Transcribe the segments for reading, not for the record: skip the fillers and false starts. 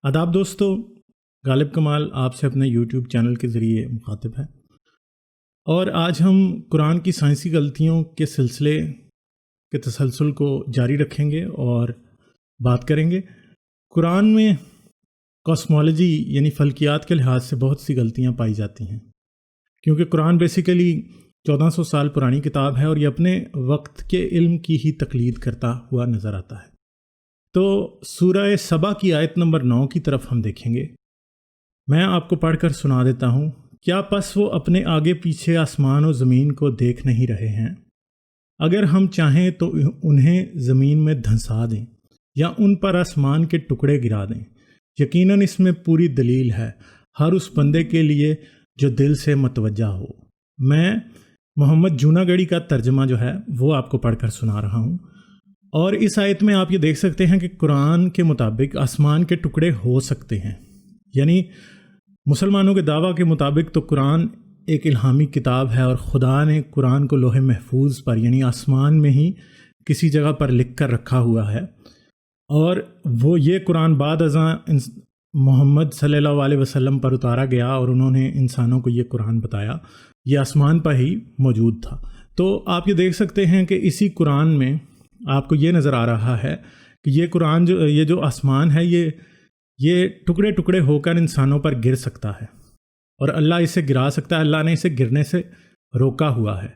آداب دوستو، غالب کمال آپ سے اپنے یوٹیوب چینل کے ذریعے مخاطب ہے اور آج ہم قرآن کی سائنسی غلطیوں کے سلسلے کے تسلسل کو جاری رکھیں گے اور بات کریں گے۔ قرآن میں کاسمولوجی یعنی فلکیات کے لحاظ سے بہت سی غلطیاں پائی جاتی ہیں، کیونکہ قرآن بیسیکلی 1400 سال پرانی کتاب ہے اور یہ اپنے وقت کے علم کی ہی تقلید کرتا ہوا نظر آتا ہے۔ تو سورہ سبا کی آیت نمبر 9 کی طرف ہم دیکھیں گے۔ میں آپ کو پڑھ کر سنا دیتا ہوں۔ کیا پس وہ اپنے آگے پیچھے آسمان و زمین کو دیکھ نہیں رہے ہیں؟ اگر ہم چاہیں تو انہیں زمین میں دھنسا دیں یا ان پر آسمان کے ٹکڑے گرا دیں۔ یقیناً اس میں پوری دلیل ہے ہر اس بندے کے لیے جو دل سے متوجہ ہو۔ میں محمد جونا گڑھی کا ترجمہ جو ہے وہ آپ کو پڑھ کر سنا رہا ہوں، اور اس آیت میں آپ یہ دیکھ سکتے ہیں کہ قرآن کے مطابق آسمان کے ٹکڑے ہو سکتے ہیں، یعنی مسلمانوں کے دعویٰ کے مطابق تو قرآن ایک الہامی کتاب ہے اور خدا نے قرآن کو لوح محفوظ پر یعنی آسمان میں ہی کسی جگہ پر لکھ کر رکھا ہوا ہے، اور وہ یہ قرآن بعد ازاں محمد صلی اللہ علیہ وسلم پر اتارا گیا اور انہوں نے انسانوں کو یہ قرآن بتایا، یہ آسمان پر ہی موجود تھا۔ تو آپ یہ دیکھ سکتے ہیں کہ اسی قرآن میں آپ کو یہ نظر آ رہا ہے کہ یہ قرآن یہ جو آسمان ہے یہ ٹکڑے ٹکڑے ہو کر انسانوں پر گر سکتا ہے، اور اللہ اسے گرا سکتا ہے، اللہ نے اسے گرنے سے روکا ہوا ہے۔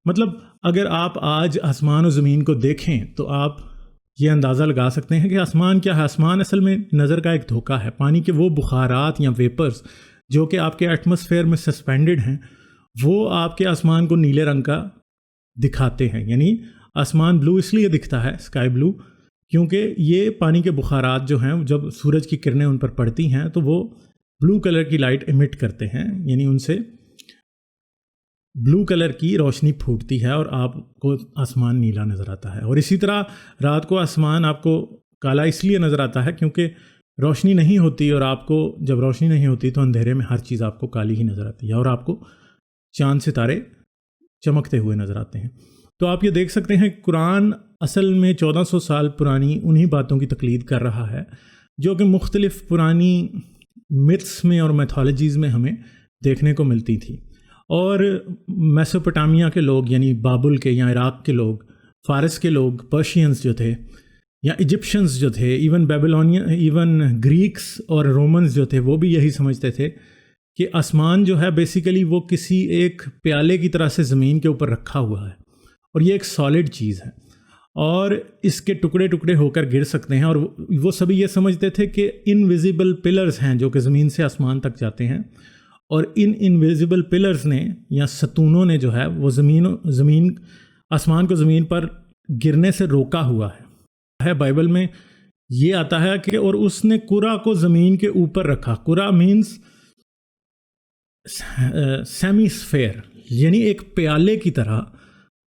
مطلب اگر آپ آج آسمان و زمین کو دیکھیں تو آپ یہ اندازہ لگا سکتے ہیں کہ آسمان کیا ہے۔ آسمان اصل میں نظر کا ایک دھوکہ ہے۔ پانی کے وہ بخارات یا ویپرز جو کہ آپ کے ایٹماسفیئر میں سسپینڈڈ ہیں، وہ آپ کے آسمان کو نیلے رنگ کا دکھاتے ہیں، یعنی آسمان بلو اس لیے دکھتا ہے، اسکائی بلو، کیونکہ یہ پانی کے بخارات جو ہیں جب سورج کی کرنیں ان پر پڑتی ہیں تو وہ بلو کلر کی لائٹ ایمٹ کرتے ہیں، یعنی ان سے بلو کلر کی روشنی پھوٹتی ہے اور آپ کو آسمان نیلا نظر آتا ہے۔ اور اسی طرح رات کو آسمان آپ کو کالا اس لیے نظر آتا ہے کیونکہ روشنی نہیں ہوتی، اور آپ کو جب روشنی نہیں ہوتی تو اندھیرے میں ہر چیز آپ کو کالی ہی نظر آتی ہے اور آپ کو چاند ستارے چمکتے ہوئے نظر آتے ہیں۔ تو آپ یہ دیکھ سکتے ہیں قرآن اصل میں 1400 سال پرانی انہی باتوں کی تقلید کر رہا ہے جو کہ مختلف پرانی متس میں اور میتھولوجیز میں ہمیں دیکھنے کو ملتی تھی۔ اور میسوپوٹامیہ کے لوگ یعنی بابل کے یا عراق کے لوگ، فارس کے لوگ، پرشینز جو تھے یا ایجپشنز جو تھے، ایون گریکس اور رومنز جو تھے، وہ بھی یہی سمجھتے تھے کہ آسمان جو ہے بیسیکلی وہ کسی ایک پیالے کی طرح سے زمین کے اوپر رکھا ہوا ہے اور یہ ایک سالڈ چیز ہے اور اس کے ٹکڑے ٹکڑے ہو کر گر سکتے ہیں، اور وہ سبھی یہ سمجھتے تھے کہ انویزیبل پلرز ہیں جو کہ زمین سے آسمان تک جاتے ہیں، اور ان انویزیبل پلرز نے یا ستونوں نے جو ہے وہ آسمان کو زمین پر گرنے سے روکا ہوا ہے۔ بائبل میں یہ آتا ہے کہ اور اس نے قرا کو زمین کے اوپر رکھا۔ قرا مینز سیمی اسفیئر، یعنی ایک پیالے کی طرح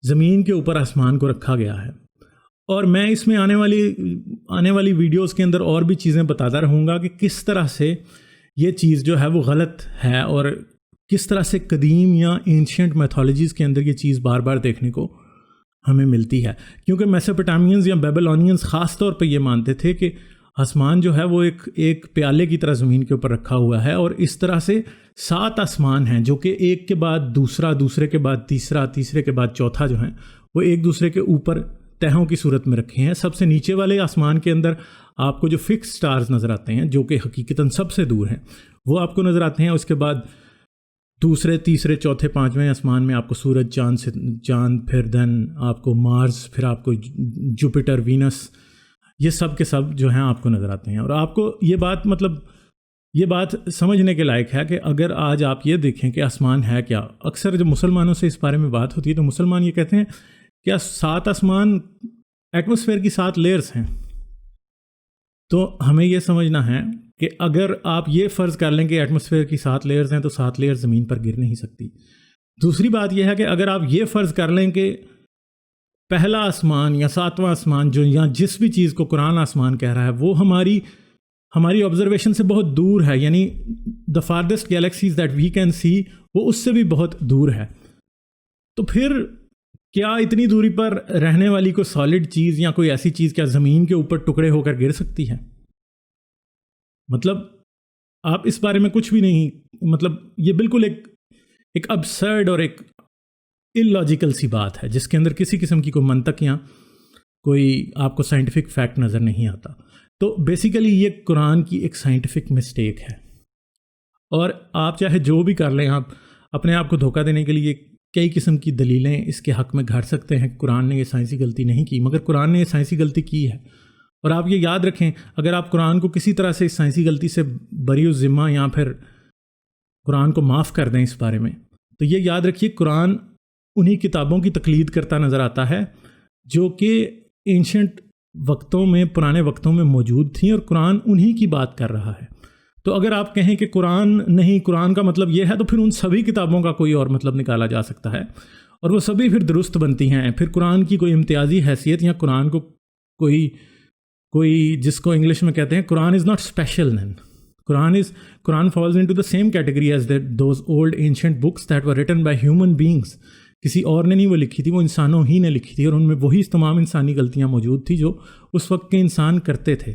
زمین کے اوپر آسمان کو رکھا گیا ہے۔ اور میں اس میں آنے والی ویڈیوز کے اندر اور بھی چیزیں بتاتا رہوں گا کہ کس طرح سے یہ چیز جو ہے وہ غلط ہے اور کس طرح سے قدیم یا اینشینٹ میتھولوجیز کے اندر یہ چیز بار بار دیکھنے کو ہمیں ملتی ہے، کیونکہ میسوپوٹامیئنز یا بیبلونینز خاص طور پہ یہ مانتے تھے کہ آسمان جو ہے وہ ایک پیالے کی طرح زمین کے اوپر رکھا ہوا ہے، اور اس طرح سے 7 آسمان ہیں جو کہ ایک کے بعد دوسرا، دوسرے کے بعد تیسرا، تیسرے کے بعد چوتھا جو ہیں وہ ایک دوسرے کے اوپر تہوں کی صورت میں رکھے ہیں۔ سب سے نیچے والے آسمان کے اندر آپ کو جو فکس سٹارز نظر آتے ہیں جو کہ حقیقتاً سب سے دور ہیں وہ آپ کو نظر آتے ہیں۔ اس کے بعد دوسرے، تیسرے، چوتھے، پانچویں آسمان میں آپ کو سورج، چاند، پھر دین آپ کو مارس، پھر آپ کو جوپیٹر، وینس، یہ سب کے سب جو ہیں آپ کو نظر آتے ہیں۔ اور آپ کو یہ بات سمجھنے کے لائق ہے کہ اگر آج آپ یہ دیکھیں کہ آسمان ہے کیا، اکثر جب مسلمانوں سے اس بارے میں بات ہوتی ہے تو مسلمان یہ کہتے ہیں کہ 7 آسمان ایٹماسفیئر کی 7 لیئرز ہیں۔ تو ہمیں یہ سمجھنا ہے کہ اگر آپ یہ فرض کر لیں کہ ایٹماسفیئر کی 7 لیئرز ہیں تو 7 لیئر زمین پر گر نہیں سکتی۔ دوسری بات یہ ہے کہ اگر آپ یہ فرض کر لیں کہ پہلا آسمان یا 7واں آسمان یا جس بھی چیز کو قرآن آسمان کہہ رہا ہے وہ ہماری آبزرویشن سے بہت دور ہے، یعنی the farthest galaxies that we can see, وہ اس سے بھی بہت دور ہے، تو پھر کیا اتنی دوری پر رہنے والی کوئی سالڈ چیز یا کوئی ایسی چیز کیا زمین کے اوپر ٹکڑے ہو کر گر سکتی ہے؟ مطلب آپ اس بارے میں کچھ بھی نہیں، مطلب یہ بالکل ایک ابسرڈ اور ایک اللاجیکل سی بات ہے جس کے اندر کسی قسم کی کوئی منطق یا کوئی آپ کو سائنٹیفک فیکٹ نظر نہیں آتا. تو بیسیکلی یہ قرآن کی ایک سائنٹیفک مسٹیک ہے، اور آپ چاہے جو بھی کر لیں، آپ اپنے آپ کو دھوکہ دینے کے لیے کئی قسم کی دلیلیں اس کے حق میں گھڑ سکتے ہیں. قرآن نے یہ سائنسی غلطی نہیں کی، مگر قرآن نے یہ سائنسی غلطی کی ہے. اور آپ یہ یاد رکھیں، اگر آپ قرآن کو کسی طرح سے اس سائنسی غلطی سے بری الذمہ یا پھر قرآن کو معاف کر دیں اس بارے میں، تو یہ یاد رکھیے قرآن انہی کتابوں کی تقلید کرتا نظر آتا ہے جو کہ اینشنٹ وقتوں میں، پرانے وقتوں میں موجود تھیں، اور قرآن انہی کی بات کر رہا ہے. تو اگر آپ کہیں کہ قرآن نہیں، قرآن کا مطلب یہ ہے، تو پھر ان سبھی کتابوں کا کوئی اور مطلب نکالا جا سکتا ہے، اور وہ سبھی پھر درست بنتی ہیں. پھر قرآن کی کوئی امتیازی حیثیت یا قرآن کو کوئی جس کو انگلش میں کہتے ہیں Quran is not special, then Quran falls into the same category as those old ancient books that were written by human beings. کسی اور نے نہیں وہ لکھی تھی، وہ انسانوں ہی نے لکھی تھی، اور ان میں وہی تمام انسانی غلطیاں موجود تھی جو اس وقت کے انسان کرتے تھے.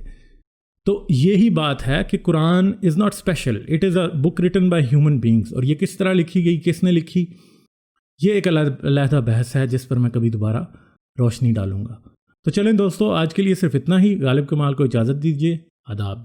تو یہی بات ہے کہ Quran is not special, it is a book written by human beings. اور یہ کس طرح لکھی گئی، کس نے لکھی، یہ ایک علیحدہ بحث ہے جس پر میں کبھی دوبارہ روشنی ڈالوں گا. تو چلیں دوستو، آج کے لیے صرف اتنا ہی. غالب کمال کو اجازت دیجیے. آداب.